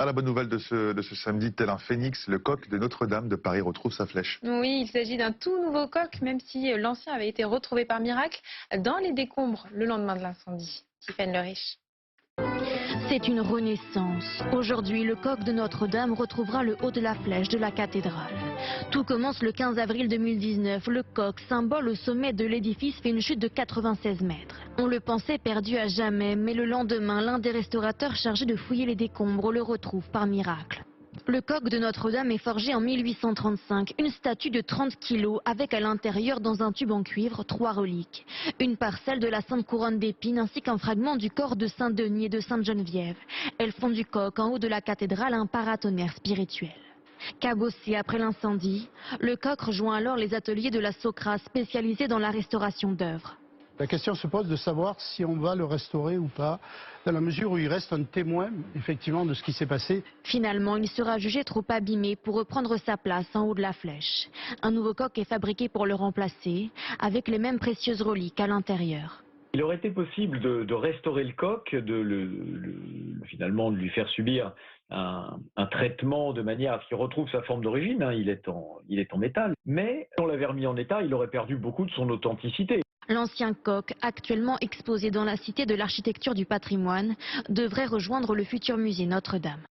Ah, la bonne nouvelle de ce samedi, tel un phénix, le coq de Notre-Dame de Paris retrouve sa flèche. Oui, il s'agit d'un tout nouveau coq, même si l'ancien avait été retrouvé par miracle dans les décombres le lendemain de l'incendie. Tiffaine Le Riche. C'est une renaissance. Aujourd'hui, le coq de Notre-Dame retrouvera le haut de la flèche de la cathédrale. Tout commence le 15 avril 2019. Le coq, symbole au sommet de l'édifice, fait une chute de 96 mètres. On le pensait perdu à jamais, mais le lendemain, l'un des restaurateurs chargés de fouiller les décombres le retrouve par miracle. Le coq de Notre-Dame est forgé en 1835, une statue de 30 kilos avec à l'intérieur dans un tube en cuivre 3 reliques. Une parcelle de la Sainte Couronne d'Épines ainsi qu'un fragment du corps de Saint-Denis et de Sainte-Geneviève. Elles font du coq en haut de la cathédrale un paratonnerre spirituel. Cabossé après l'incendie, le coq rejoint alors les ateliers de la Socra spécialisée dans la restauration d'œuvres. La question se pose de savoir si on va le restaurer ou pas, dans la mesure où il reste un témoin, effectivement, de ce qui s'est passé. Finalement, il sera jugé trop abîmé pour reprendre sa place en haut de la flèche. Un nouveau coq est fabriqué pour le remplacer, avec les mêmes précieuses reliques à l'intérieur. Il aurait été possible de restaurer le coq, finalement de lui faire subir un traitement de manière à ce qu'il retrouve sa forme d'origine. Il est en métal. Mais si on l'avait remis en état, il aurait perdu beaucoup de son authenticité. L'ancien coq, actuellement exposé dans la Cité de l'Architecture du Patrimoine, devrait rejoindre le futur musée Notre-Dame.